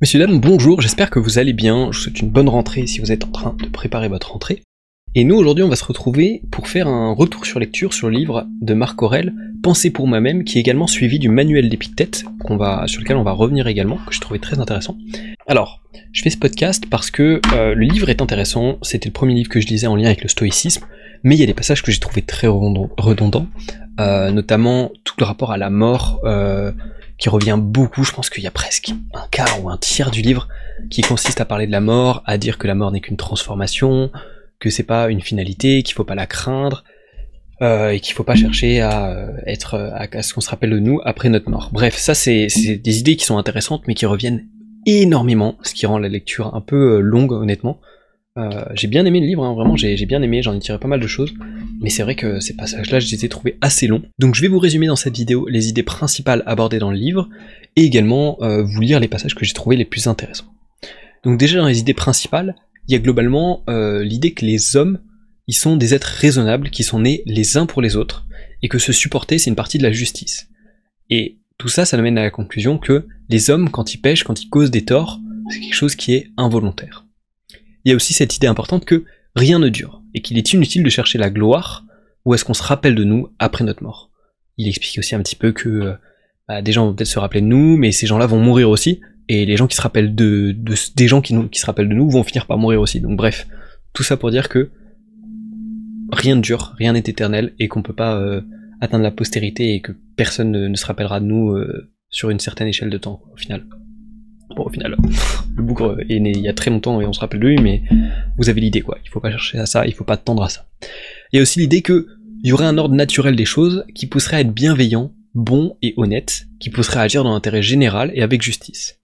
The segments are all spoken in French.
Messieurs, dames, bonjour, j'espère que vous allez bien, je vous souhaite une bonne rentrée si vous êtes en train de préparer votre rentrée. Et nous, aujourd'hui, on va se retrouver pour faire un retour sur lecture sur le livre de Marc Aurèle, Pensée pour moi-même, qui est également suivi du manuel d'Épictète, sur lequel on va revenir également, que j'ai trouvé très intéressant. Alors, je fais ce podcast parce que le livre est intéressant, c'était le premier livre que je lisais en lien avec le stoïcisme, mais il y a des passages que j'ai trouvé très redondants, notamment tout le rapport à la mort, qui revient beaucoup. Je pense qu'il y a presque un quart ou un tiers du livre qui consiste à parler de la mort, à dire que la mort n'est qu'une transformation, que c'est pas une finalité, qu'il faut pas la craindre, et qu'il faut pas chercher à ce qu'on se rappelle de nous après notre mort. Bref, ça c'est des idées qui sont intéressantes mais qui reviennent énormément, ce qui rend la lecture un peu longue honnêtement. J'ai bien aimé le livre, hein, vraiment j'ai bien aimé, j'en ai tiré pas mal de choses, mais c'est vrai que ces passages-là, je les ai trouvés assez longs. Donc je vais vous résumer dans cette vidéo les idées principales abordées dans le livre, et également vous lire les passages que j'ai trouvés les plus intéressants. Donc déjà dans les idées principales, il y a globalement l'idée que les hommes, ils sont des êtres raisonnables, qui sont nés les uns pour les autres, et que se supporter c'est une partie de la justice. Et tout ça, ça nous mène à la conclusion que les hommes, quand ils pêchent, quand ils causent des torts, c'est quelque chose qui est involontaire. Il y a aussi cette idée importante que rien ne dure, et qu'il est inutile de chercher la gloire, ou est-ce qu'on se rappelle de nous après notre mort. Il explique aussi un petit peu que des gens vont peut-être se rappeler de nous, mais ces gens-là vont mourir aussi, et les gens qui se rappellent des gens qui se rappellent de nous vont finir par mourir aussi. Donc bref, tout ça pour dire que rien ne dure, rien n'est éternel, et qu'on peut pas atteindre la postérité, et que personne ne se rappellera de nous sur une certaine échelle de temps, au final. Bon, au final, le bougre est né il y a très longtemps et on se rappelle de lui, mais vous avez l'idée quoi, il faut pas chercher à ça, il faut pas tendre à ça. Il y a aussi l'idée qu'il y aurait un ordre naturel des choses qui pousserait à être bienveillant, bon et honnête, qui pousserait à agir dans l'intérêt général et avec justice.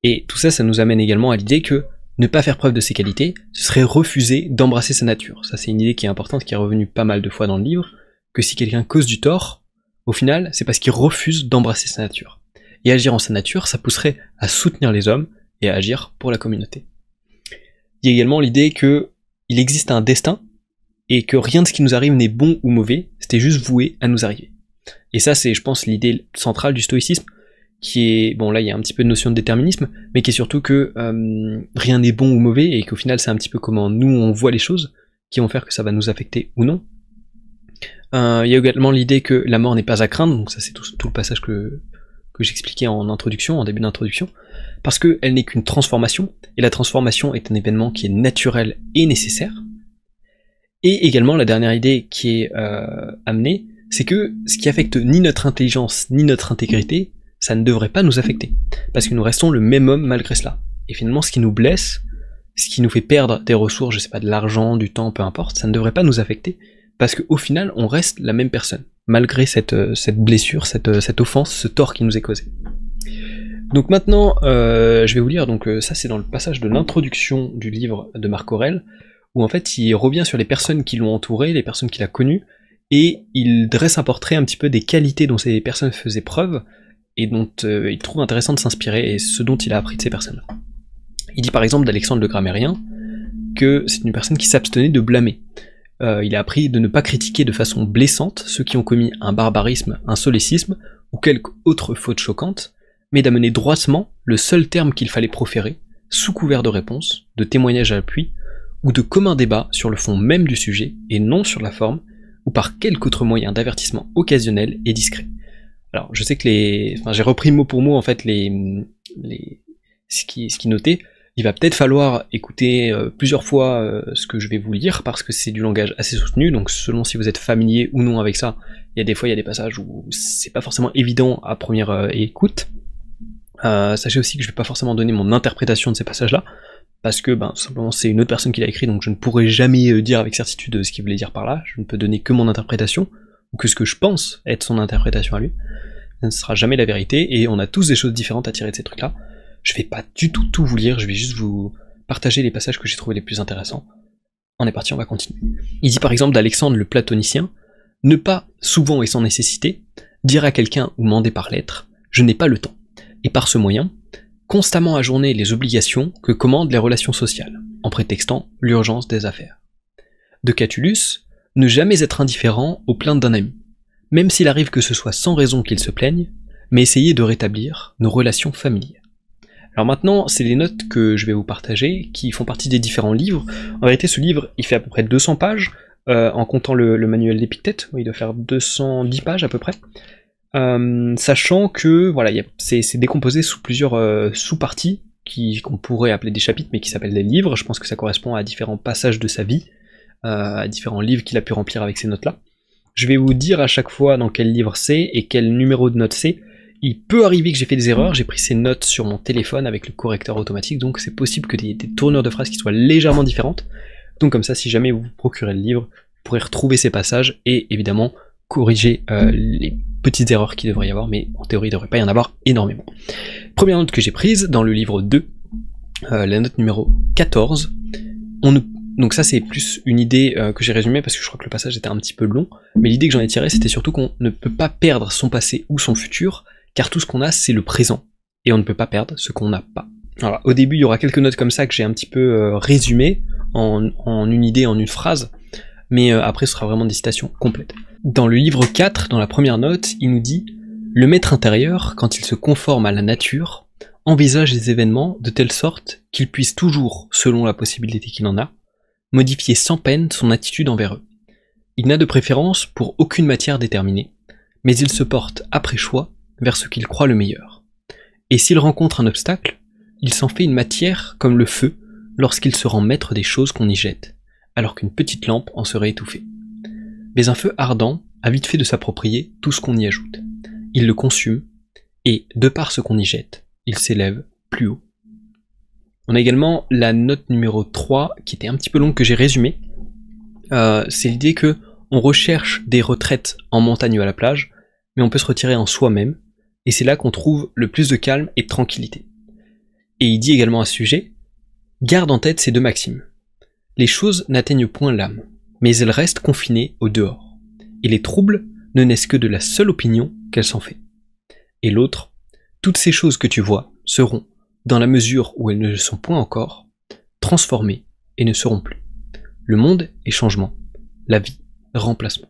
Et tout ça, ça nous amène également à l'idée que ne pas faire preuve de ses qualités, ce serait refuser d'embrasser sa nature. Ça c'est une idée qui est importante, qui est revenue pas mal de fois dans le livre, que si quelqu'un cause du tort, au final, c'est parce qu'il refuse d'embrasser sa nature. Et agir en sa nature, ça pousserait à soutenir les hommes et à agir pour la communauté. Il y a également l'idée qu'il existe un destin et que rien de ce qui nous arrive n'est bon ou mauvais, c'était juste voué à nous arriver. Et ça c'est, je pense, l'idée centrale du stoïcisme, qui est, bon là il y a un petit peu de notion de déterminisme, mais qui est surtout que rien n'est bon ou mauvais et qu'au final c'est un petit peu comment nous on voit les choses qui vont faire que ça va nous affecter ou non. Il y a également l'idée que la mort n'est pas à craindre, donc ça c'est tout le passage que j'expliquais en introduction, en début d'introduction, parce qu'elle n'est qu'une transformation, et la transformation est un événement qui est naturel et nécessaire. Et également, la dernière idée qui est amenée, c'est que ce qui affecte ni notre intelligence, ni notre intégrité, ça ne devrait pas nous affecter, parce que nous restons le même homme malgré cela. Et finalement, ce qui nous blesse, ce qui nous fait perdre des ressources, je sais pas, de l'argent, du temps, peu importe, ça ne devrait pas nous affecter, parce qu'au final, on reste la même personne, malgré cette blessure, cette offense, ce tort qui nous est causé. Donc maintenant, je vais vous lire, donc ça c'est dans le passage de l'introduction du livre de Marc Aurèle, où en fait il revient sur les personnes qui l'ont entouré, les personnes qu'il a connues, et il dresse un portrait un petit peu des qualités dont ces personnes faisaient preuve, et dont il trouve intéressant de s'inspirer, et ce dont il a appris de ces personnes-là. Il dit par exemple d'Alexandre le Grammairien, que c'est une personne qui s'abstenait de blâmer. Il a appris de ne pas critiquer de façon blessante ceux qui ont commis un barbarisme, un solécisme ou quelque autre faute choquante, mais d'amener droitement le seul terme qu'il fallait proférer, sous couvert de réponse, de témoignage à l'appui, ou de commun débat sur le fond même du sujet, et non sur la forme, ou par quelque autre moyen d'avertissement occasionnel et discret. Alors je sais que j'ai repris mot pour mot en fait ce qui notait. Il va peut-être falloir écouter plusieurs fois ce que je vais vous lire, parce que c'est du langage assez soutenu, donc selon si vous êtes familier ou non avec ça, il y a des passages où c'est pas forcément évident à première écoute. Sachez aussi que je vais pas forcément donner mon interprétation de ces passages-là, parce que simplement c'est une autre personne qui l'a écrit, donc je ne pourrai jamais dire avec certitude ce qu'il voulait dire par là, je ne peux donner que mon interprétation, ou que ce que je pense être son interprétation à lui. Ça ne sera jamais la vérité, et on a tous des choses différentes à tirer de ces trucs-là. Je vais pas du tout vous lire, je vais juste vous partager les passages que j'ai trouvés les plus intéressants. On est parti, on va continuer. Il dit par exemple d'Alexandre le platonicien, ne pas, souvent et sans nécessité, dire à quelqu'un ou mander par lettre, je n'ai pas le temps, et par ce moyen, constamment ajourner les obligations que commandent les relations sociales, en prétextant l'urgence des affaires. De Catullus, ne jamais être indifférent aux plaintes d'un ami, même s'il arrive que ce soit sans raison qu'il se plaigne, mais essayer de rétablir nos relations familières. Alors maintenant, c'est les notes que je vais vous partager, qui font partie des différents livres. En vérité, ce livre, il fait à peu près 200 pages, en comptant le manuel d'Épictète, il doit faire 210 pages à peu près. Sachant que voilà, c'est décomposé sous plusieurs sous-parties, qu'on pourrait appeler des chapitres, mais qui s'appellent des livres. Je pense que ça correspond à différents passages de sa vie, à différents livres qu'il a pu remplir avec ces notes-là. Je vais vous dire à chaque fois dans quel livre c'est et quel numéro de note c'est. Il peut arriver que j'ai fait des erreurs, j'ai pris ces notes sur mon téléphone avec le correcteur automatique, donc c'est possible que des tournures de phrases qui soient légèrement différentes. Donc comme ça, si jamais vous vous procurez le livre, vous pourrez retrouver ces passages et évidemment corriger les petites erreurs qu'il devrait y avoir, mais en théorie il ne devrait pas y en avoir énormément. Première note que j'ai prise dans le livre 2, la note numéro 14. Donc ça c'est plus une idée que j'ai résumée parce que je crois que le passage était un petit peu long, mais l'idée que j'en ai tirée c'était surtout qu'on ne peut pas perdre son passé ou son futur, car tout ce qu'on a c'est le présent, et on ne peut pas perdre ce qu'on n'a pas. Alors au début il y aura quelques notes comme ça que j'ai un petit peu résumées en une idée, en une phrase, mais après ce sera vraiment des citations complètes. Dans le livre 4, dans la première note, il nous dit « Le maître intérieur, quand il se conforme à la nature, envisage les événements de telle sorte qu'il puisse toujours, selon la possibilité qu'il en a, modifier sans peine son attitude envers eux. Il n'a de préférence pour aucune matière déterminée, mais il se porte après choix vers ce qu'il croit le meilleur. Et s'il rencontre un obstacle, il s'en fait une matière comme le feu lorsqu'il se rend maître des choses qu'on y jette, alors qu'une petite lampe en serait étouffée. Mais un feu ardent a vite fait de s'approprier tout ce qu'on y ajoute. Il le consume, et, de par ce qu'on y jette, il s'élève plus haut. » On a également la note numéro 3, qui était un petit peu longue, que j'ai résumée. C'est l'idée que on recherche des retraites en montagne ou à la plage, mais on peut se retirer en soi-même, et c'est là qu'on trouve le plus de calme et de tranquillité. Et il dit également à ce sujet, « Garde en tête ces deux maximes. Les choses n'atteignent point l'âme, mais elles restent confinées au dehors, et les troubles ne naissent que de la seule opinion qu'elles s'en fait. Et l'autre, toutes ces choses que tu vois seront, dans la mesure où elles ne le sont point encore, transformées et ne seront plus. Le monde est changement, la vie remplacement. »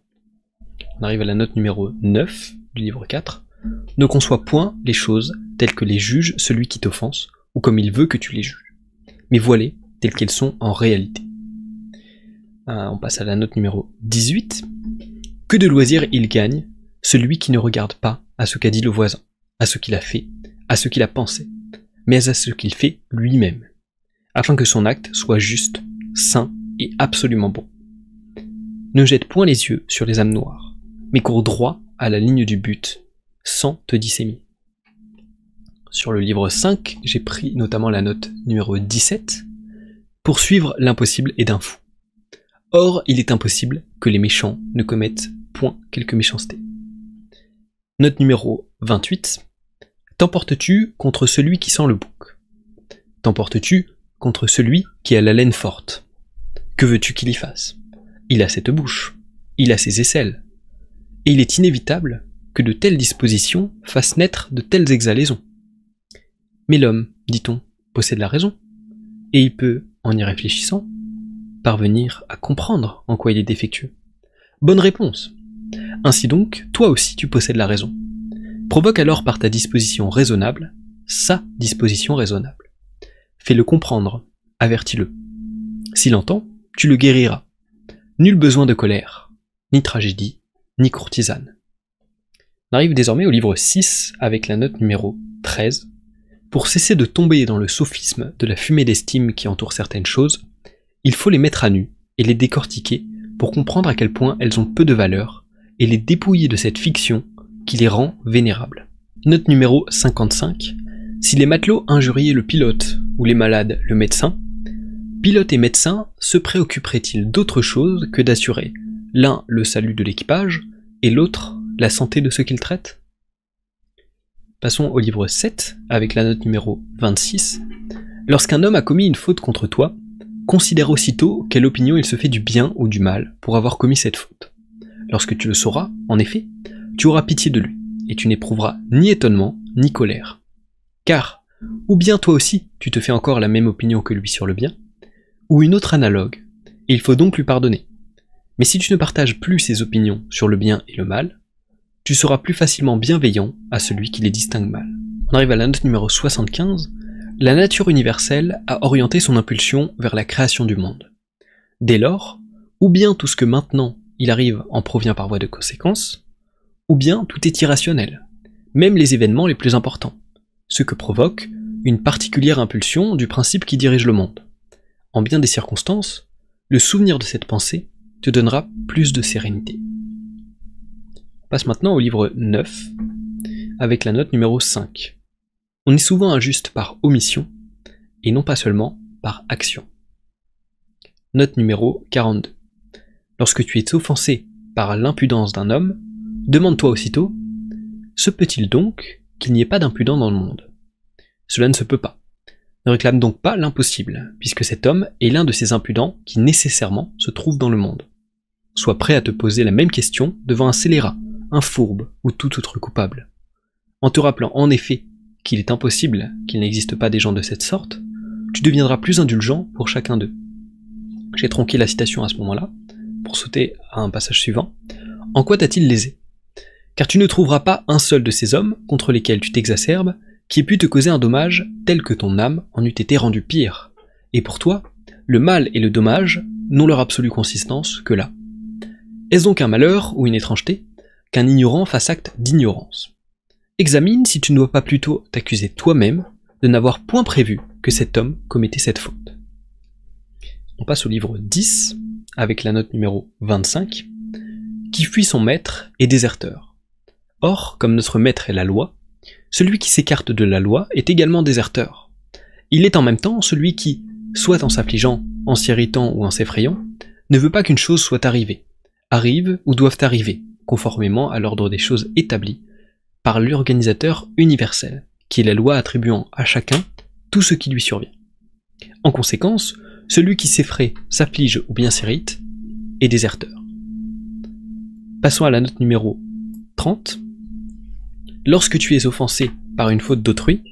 On arrive à la note numéro 9 du livre 4. « Ne conçois point les choses telles que les juge celui qui t'offense, ou comme il veut que tu les juges, mais vois-les telles qu'elles sont en réalité. » On passe à la note numéro 18. « Que de loisirs il gagne, celui qui ne regarde pas à ce qu'a dit le voisin, à ce qu'il a fait, à ce qu'il a pensé, mais à ce qu'il fait lui-même, afin que son acte soit juste, sain et absolument bon. Ne jette point les yeux sur les âmes noires, mais cours droit à la ligne du but, sans te disséminer. » Sur le livre 5, j'ai pris notamment la note numéro 17. « Poursuivre l'impossible est d'un fou. Or, il est impossible que les méchants ne commettent point quelque méchanceté. » Note numéro 28. « T'emportes-tu contre celui qui sent le bouc? T'emportes-tu contre celui qui a la laine forte? Que veux-tu qu'il y fasse? Il a cette bouche, il a ses aisselles, et il est inévitable que de telles dispositions fassent naître de telles exhalaisons. Mais l'homme, dit-on, possède la raison, et il peut, en y réfléchissant, parvenir à comprendre en quoi il est défectueux. Bonne réponse. Ainsi donc, toi aussi tu possèdes la raison. Provoque alors par ta disposition raisonnable, sa disposition raisonnable. Fais-le comprendre, avertis-le. S'il entend, tu le guériras. Nul besoin de colère, ni tragédie, ni courtisane. » On arrive désormais au livre 6 avec la note numéro 13. « Pour cesser de tomber dans le sophisme de la fumée d'estime qui entoure certaines choses, il faut les mettre à nu et les décortiquer pour comprendre à quel point elles ont peu de valeur et les dépouiller de cette fiction qui les rend vénérables. » Note numéro 55. « Si les matelots injuriaient le pilote ou les malades le médecin, pilote et médecin se préoccuperaient-ils d'autre chose que d'assurer l'un le salut de l'équipage et l'autre la santé de ceux qu'ils traitent? » Passons au livre 7 avec la note numéro 26. « Lorsqu'un homme a commis une faute contre toi, considère aussitôt quelle opinion il se fait du bien ou du mal pour avoir commis cette faute. Lorsque tu le sauras, en effet, tu auras pitié de lui, et tu n'éprouveras ni étonnement, ni colère. Car, ou bien toi aussi tu te fais encore la même opinion que lui sur le bien, ou une autre analogue, et il faut donc lui pardonner. Mais si tu ne partages plus ses opinions sur le bien et le mal, tu seras plus facilement bienveillant à celui qui les distingue mal. » On arrive à la note numéro 75. la nature universelle a orienté son impulsion vers la création du monde. Dès lors, ou bien tout ce que maintenant il arrive en provient par voie de conséquence, ou bien tout est irrationnel, même les événements les plus importants, ce que provoque une particulière impulsion du principe qui dirige le monde. En bien des circonstances, le souvenir de cette pensée te donnera plus de sérénité. On passe maintenant au livre 9, avec la note numéro 5. On est souvent injuste par omission, et non pas seulement par action. Note numéro 42. Lorsque tu es offensé par l'impudence d'un homme, demande-toi aussitôt, se peut-il donc qu'il n'y ait pas d'impudent dans le monde? Cela ne se peut pas. Ne réclame donc pas l'impossible, puisque cet homme est l'un de ces impudents qui nécessairement se trouvent dans le monde. Sois prêt à te poser la même question devant un scélérat, un fourbe ou tout autre coupable. En te rappelant en effet qu'il est impossible qu'il n'existe pas des gens de cette sorte, tu deviendras plus indulgent pour chacun d'eux. J'ai tronqué la citation à ce moment-là, pour sauter à un passage suivant. En quoi t'a-t-il lésé? Car tu ne trouveras pas un seul de ces hommes contre lesquels tu t'exacerbes qui ait pu te causer un dommage tel que ton âme en eût été rendue pire. Et pour toi, le mal et le dommage n'ont leur absolue consistance que là. Est-ce donc un malheur ou une étrangeté qu'un ignorant fasse acte d'ignorance? Examine si tu ne dois pas plutôt t'accuser toi-même de n'avoir point prévu que cet homme commettait cette faute. On passe au livre 10, avec la note numéro 25, qui fuit son maître est déserteur. Or, comme notre maître est la loi, celui qui s'écarte de la loi est également déserteur. Il est en même temps celui qui, soit en s'affligeant, en s'irritant ou en s'effrayant, ne veut pas qu'une chose soit arrivée, arrive ou doivent arriver, conformément à l'ordre des choses établi par l'organisateur universel, qui est la loi attribuant à chacun tout ce qui lui survient. En conséquence, celui qui s'effraie, s'afflige ou bien s'irrite est déserteur. Passons à la note numéro 30. Lorsque tu es offensé par une faute d'autrui,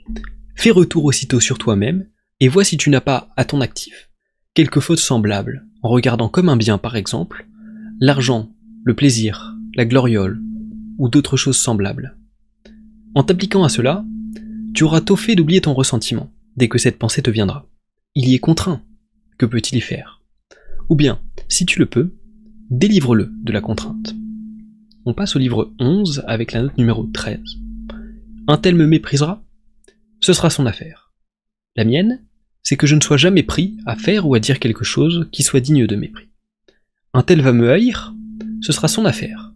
fais retour aussitôt sur toi-même et vois si tu n'as pas à ton actif quelque faute semblable, en regardant comme un bien par exemple l'argent, le plaisir, la gloriole ou d'autres choses semblables. En t'appliquant à cela, tu auras tôt fait d'oublier ton ressentiment dès que cette pensée te viendra. Il y est contraint. Que peut-il y faire? Ou bien, si tu le peux, délivre-le de la contrainte. On passe au livre 11 avec la note numéro 13. Un tel me méprisera? Ce sera son affaire. La mienne, c'est que je ne sois jamais pris à faire ou à dire quelque chose qui soit digne de mépris. Un tel va me haïr? Ce sera son affaire.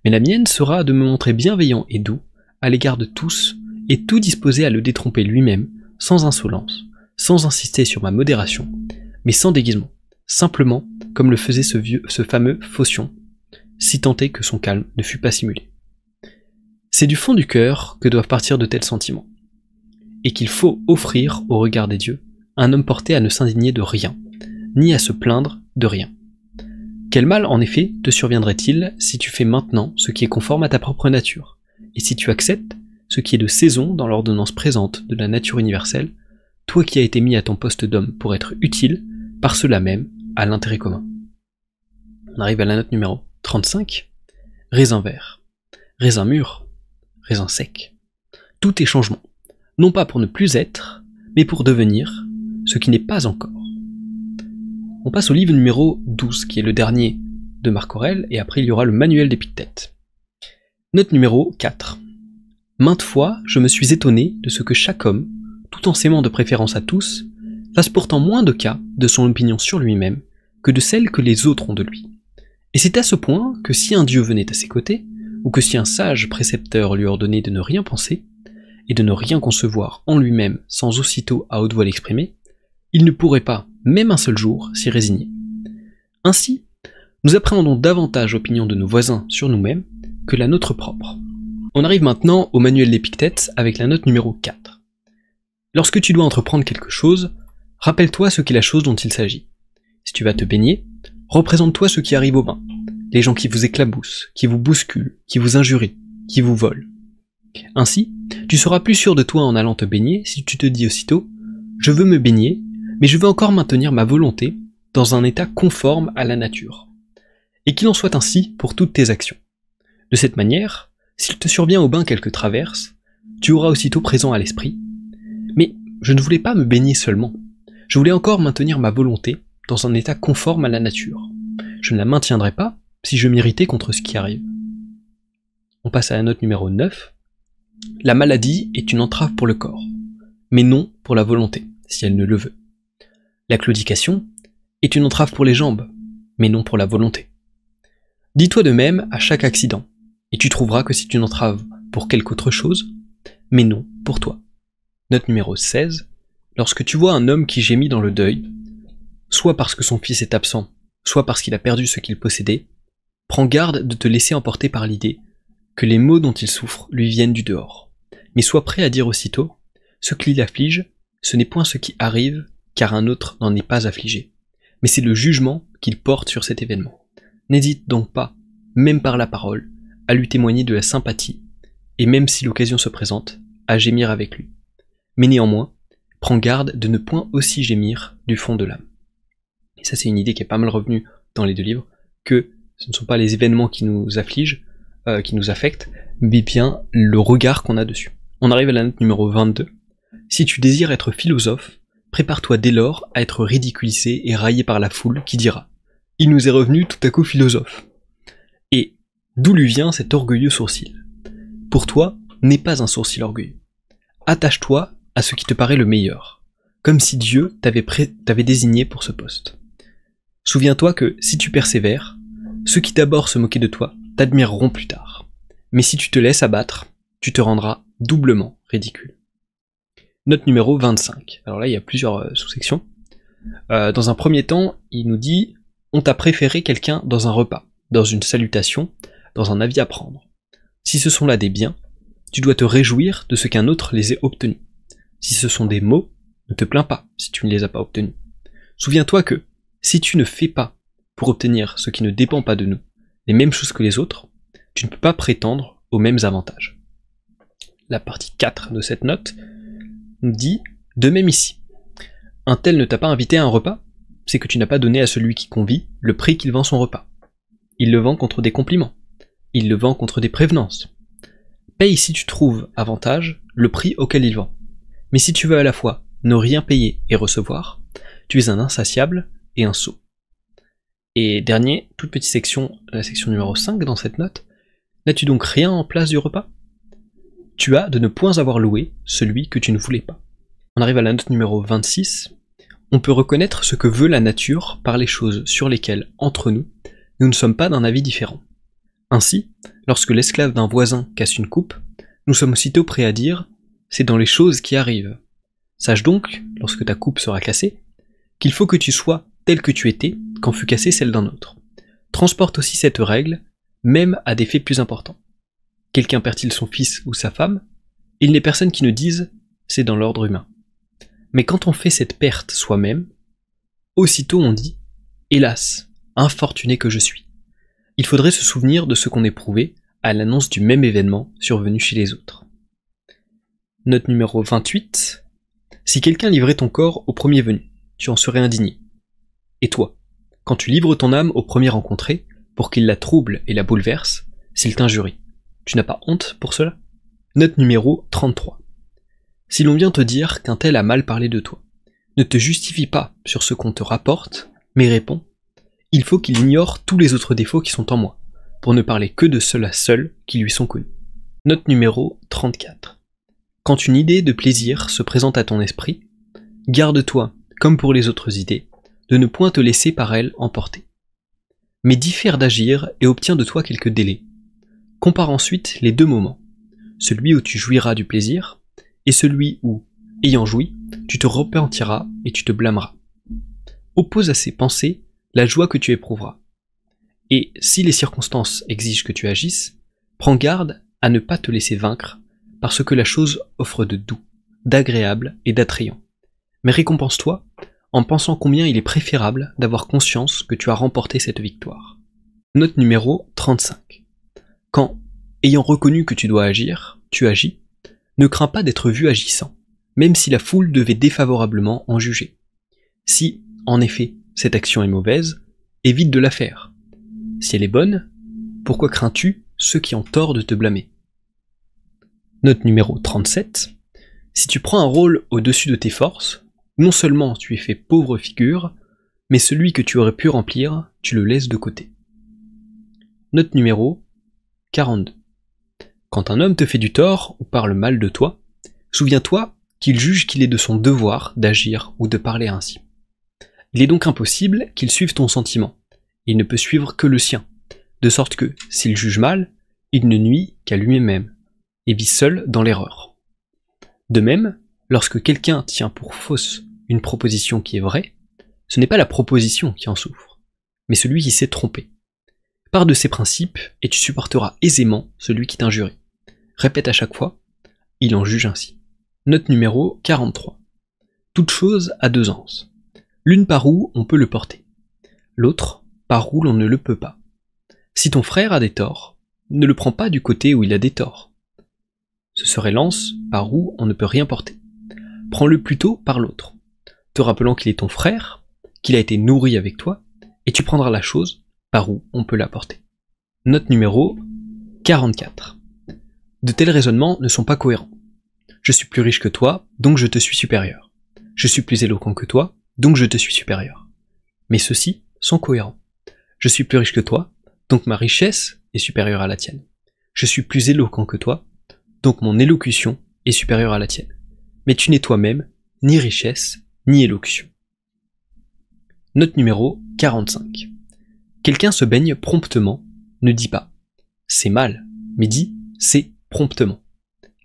Mais la mienne sera de me montrer bienveillant et doux à l'égard de tous et tout disposé à le détromper lui-même, sans insolence, sans insister sur ma modération, mais sans déguisement, simplement comme le faisait ce fameux Phocion, si tant est que son calme ne fût pas simulé. C'est du fond du cœur que doivent partir de tels sentiments, et qu'il faut offrir au regard des dieux un homme porté à ne s'indigner de rien, ni à se plaindre de rien. Quel mal, en effet, te surviendrait-il si tu fais maintenant ce qui est conforme à ta propre nature, et si tu acceptes ce qui est de saison dans l'ordonnance présente de la nature universelle, toi qui as été mis à ton poste d'homme pour être utile, par cela même, à l'intérêt commun. On arrive à la note numéro 35. Raisin vert, raisin mûr, raisin sec. Tout est changement, non pas pour ne plus être, mais pour devenir ce qui n'est pas encore. On passe au livre numéro 12, qui est le dernier de Marc Aurèle, et après il y aura le manuel d'Épictète. Note numéro 4. Maintes fois, je me suis étonné de ce que chaque homme, tout en s'aimant de préférence à tous, fasse pourtant moins de cas de son opinion sur lui-même que de celle que les autres ont de lui. Et c'est à ce point que si un dieu venait à ses côtés, ou que si un sage précepteur lui ordonnait de ne rien penser, et de ne rien concevoir en lui-même sans aussitôt à haute voix l'exprimer, il ne pourrait pas, même un seul jour, s'y résigner. Ainsi, nous appréhendons davantage l'opinion de nos voisins sur nous-mêmes que la nôtre propre. On arrive maintenant au manuel d'Épictète avec la note numéro 4. Lorsque tu dois entreprendre quelque chose, rappelle-toi ce qu'est la chose dont il s'agit. Si tu vas te baigner, représente-toi ce qui arrive au bain, les gens qui vous éclaboussent, qui vous bousculent, qui vous injurient, qui vous volent. Ainsi, tu seras plus sûr de toi en allant te baigner si tu te dis aussitôt « Je veux me baigner, mais je veux encore maintenir ma volonté dans un état conforme à la nature. » Et qu'il en soit ainsi pour toutes tes actions. De cette manière, s'il te survient au bain quelque traverse, tu auras aussitôt présent à l'esprit « Mais je ne voulais pas me baigner seulement. Je voulais encore maintenir ma volonté dans un état conforme à la nature. Je ne la maintiendrai pas si je m'irritais contre ce qui arrive. On passe à la note numéro 9. La maladie est une entrave pour le corps, mais non pour la volonté, si elle ne le veut. La claudication est une entrave pour les jambes, mais non pour la volonté. Dis-toi de même à chaque accident, et tu trouveras que c'est une entrave pour quelque autre chose, mais non pour toi. Note numéro 16. Lorsque tu vois un homme qui gémit dans le deuil, soit parce que son fils est absent, soit parce qu'il a perdu ce qu'il possédait, prends garde de te laisser emporter par l'idée que les maux dont il souffre lui viennent du dehors. Mais sois prêt à dire aussitôt, ce qui l'afflige, ce n'est point ce qui arrive, car un autre n'en est pas affligé, mais c'est le jugement qu'il porte sur cet événement. N'hésite donc pas, même par la parole, à lui témoigner de la sympathie, et même si l'occasion se présente, à gémir avec lui. Mais néanmoins, prends garde de ne point aussi gémir du fond de l'âme. Et ça, c'est une idée qui est pas mal revenue dans les deux livres, que ce ne sont pas les événements qui nous affligent, qui nous affectent, mais bien le regard qu'on a dessus. On arrive à la note numéro 22. Si tu désires être philosophe, prépare-toi dès lors à être ridiculisé et raillé par la foule qui dira « Il nous est revenu tout à coup philosophe ». Et d'où lui vient cet orgueilleux sourcil? Pour toi, n'est pas un sourcil orgueilleux. Attache-toi à ce qui te paraît le meilleur, comme si Dieu t'avait désigné pour ce poste. Souviens-toi que si tu persévères, ceux qui d'abord se moquaient de toi t'admireront plus tard. Mais si tu te laisses abattre, tu te rendras doublement ridicule. Note numéro 25. Alors là, il y a plusieurs sous-sections. Dans un premier temps, il nous dit « On t'a préféré quelqu'un dans un repas, dans une salutation, dans un avis à prendre. Si ce sont là des biens, tu dois te réjouir de ce qu'un autre les ait obtenus. Si ce sont des maux, ne te plains pas si tu ne les as pas obtenus. Souviens-toi que, si tu ne fais pas, pour obtenir ce qui ne dépend pas de nous, les mêmes choses que les autres, tu ne peux pas prétendre aux mêmes avantages. » La partie 4 de cette note nous dit « De même ici. Un tel ne t'a pas invité à un repas, c'est que tu n'as pas donné à celui qui convie le prix qu'il vend son repas. Il le vend contre des compliments. Il le vend contre des prévenances. Paye si tu trouves avantage le prix auquel il vend. Mais si tu veux à la fois ne rien payer et recevoir, tu es un insatiable et un sot. » Et dernier, toute petite section, la section numéro 5 dans cette note, n'as-tu donc rien en place du repas? Tu as de ne point avoir loué celui que tu ne voulais pas. On arrive à la note numéro 26. On peut reconnaître ce que veut la nature par les choses sur lesquelles, entre nous, nous ne sommes pas d'un avis différent. Ainsi, lorsque l'esclave d'un voisin casse une coupe, nous sommes aussitôt prêts à dire « c'est dans les choses qui arrivent ». Sache donc, lorsque ta coupe sera cassée, qu'il faut que tu sois tel que tu étais quand fut cassée celle d'un autre. Transporte aussi cette règle, même à des faits plus importants. Quelqu'un perd-il son fils ou sa femme? Il n'est personne qui ne dise « c'est dans l'ordre humain ». Mais quand on fait cette perte soi-même, aussitôt on dit « hélas, infortuné que je suis ». Il faudrait se souvenir de ce qu'on éprouvait à l'annonce du même événement survenu chez les autres. Note numéro 28. Si quelqu'un livrait ton corps au premier venu, tu en serais indigné. Et toi, quand tu livres ton âme au premier rencontré, pour qu'il la trouble et la bouleverse, s'il t'injurie, tu n'as pas honte pour cela? Note numéro 33. Si l'on vient te dire qu'un tel a mal parlé de toi, ne te justifie pas sur ce qu'on te rapporte, mais réponds « Il faut qu'il ignore tous les autres défauts qui sont en moi, pour ne parler que de ceux-là seuls qui lui sont connus. » Note numéro 34. Quand une idée de plaisir se présente à ton esprit, garde-toi, comme pour les autres idées, de ne point te laisser par elle emporter. Mais diffère d'agir et obtiens de toi quelques délais. Compare ensuite les deux moments, celui où tu jouiras du plaisir, et celui où, ayant joui, tu te repentiras et tu te blâmeras. Oppose à ces pensées la joie que tu éprouveras. Et si les circonstances exigent que tu agisses, prends garde à ne pas te laisser vaincre par ce que la chose offre de doux, d'agréable et d'attrayant. Mais récompense-toi en pensant combien il est préférable d'avoir conscience que tu as remporté cette victoire. Note numéro 35. Quand, ayant reconnu que tu dois agir, tu agis, ne crains pas d'être vu agissant, même si la foule devait défavorablement en juger. Si, en effet, cette action est mauvaise, évite de la faire. Si elle est bonne, pourquoi crains-tu ceux qui ont tort de te blâmer? Note numéro 37. Si tu prends un rôle au-dessus de tes forces, non seulement tu es fait pauvre figure, mais celui que tu aurais pu remplir, tu le laisses de côté. Note numéro 42. Quand un homme te fait du tort ou parle mal de toi, souviens-toi qu'il juge qu'il est de son devoir d'agir ou de parler ainsi. Il est donc impossible qu'il suive ton sentiment. Il ne peut suivre que le sien, de sorte que, s'il juge mal, il ne nuit qu'à lui-même, et vit seul dans l'erreur. De même, lorsque quelqu'un tient pour fausse une proposition qui est vraie, ce n'est pas la proposition qui en souffre, mais celui qui s'est trompé. Pars de ces principes et tu supporteras aisément celui qui t'injurie. Répète à chaque fois, il en juge ainsi. Note numéro 43. Toute chose a deux anses. L'une par où on peut le porter, l'autre par où l'on ne le peut pas. Si ton frère a des torts, ne le prends pas du côté où il a des torts. Ce serait l'anse par où on ne peut rien porter. Prends-le plutôt par l'autre, te rappelant qu'il est ton frère, qu'il a été nourri avec toi, et tu prendras la chose par où on peut la porter. Note numéro 44. De tels raisonnements ne sont pas cohérents. Je suis plus riche que toi, donc je te suis supérieur. Je suis plus éloquent que toi, donc je te suis supérieur. Mais ceux-ci sont cohérents. Je suis plus riche que toi, donc ma richesse est supérieure à la tienne. Je suis plus éloquent que toi, donc mon élocution est supérieure à la tienne. Mais tu n'es toi-même ni richesse, ni élocution. Note numéro 45. Quelqu'un se baigne promptement, ne dit pas « c'est mal », mais dit « c'est promptement ».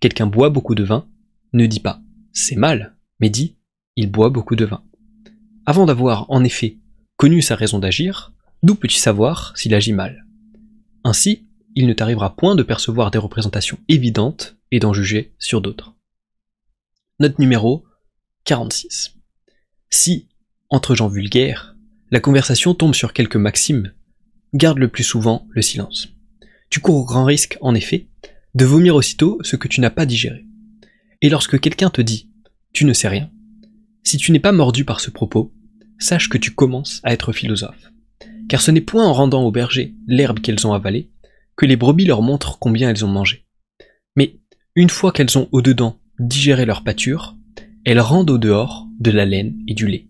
Quelqu'un boit beaucoup de vin, ne dit pas « c'est mal », mais dit « il boit beaucoup de vin ». Avant d'avoir, en effet, connu sa raison d'agir, d'où peux-tu savoir s'il agit mal? Ainsi, il ne t'arrivera point de percevoir des représentations évidentes et d'en juger sur d'autres. Note numéro 46. Si, entre gens vulgaires, la conversation tombe sur quelques maximes, garde le plus souvent le silence. Tu cours au grand risque, en effet, de vomir aussitôt ce que tu n'as pas digéré. Et lorsque quelqu'un te dit « tu ne sais rien », si tu n'es pas mordu par ce propos, sache que tu commences à être philosophe. Car ce n'est point en rendant aux bergers l'herbe qu'elles ont avalée que les brebis leur montrent combien elles ont mangé. Mais une fois qu'elles ont au-dedans digéré leur pâture, elles rendent au-dehors de la laine et du lait.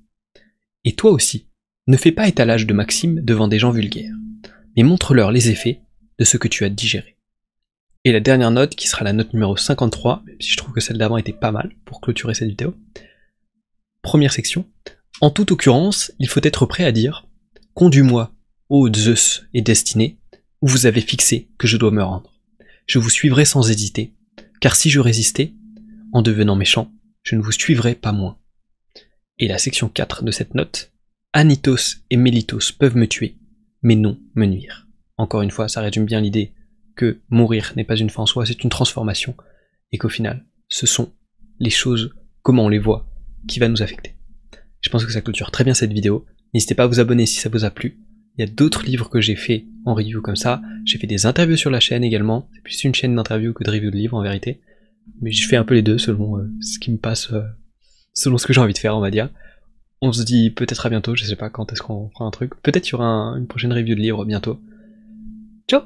Et toi aussi, ne fais pas étalage de maximes devant des gens vulgaires, mais montre-leur les effets de ce que tu as digéré. Et la dernière note, qui sera la note numéro 53, même si je trouve que celle d'avant était pas mal pour clôturer cette vidéo. Première section. En toute occurrence, il faut être prêt à dire « Conduis-moi, ô Zeus et destinée, où vous avez fixé que je dois me rendre. Je vous suivrai sans hésiter, car si je résistais, en devenant méchant, je ne vous suivrai pas moins. » Et la section 4 de cette note. Anitos et Mélitos peuvent me tuer, mais non me nuire. Encore une fois, ça résume bien l'idée que mourir n'est pas une fin en soi, c'est une transformation, et qu'au final, ce sont les choses, comment on les voit, qui va nous affecter. Je pense que ça clôture très bien cette vidéo. N'hésitez pas à vous abonner si ça vous a plu. Il y a d'autres livres que j'ai fait en review comme ça. J'ai fait des interviews sur la chaîne également. C'est plus une chaîne d'interview que de review de livres en vérité. Mais je fais un peu les deux selon ce qui me passe, selon ce que j'ai envie de faire, on va dire. On se dit peut-être à bientôt, je sais pas quand est-ce qu'on fera un truc. Peut-être il y aura une prochaine review de livre bientôt. Ciao!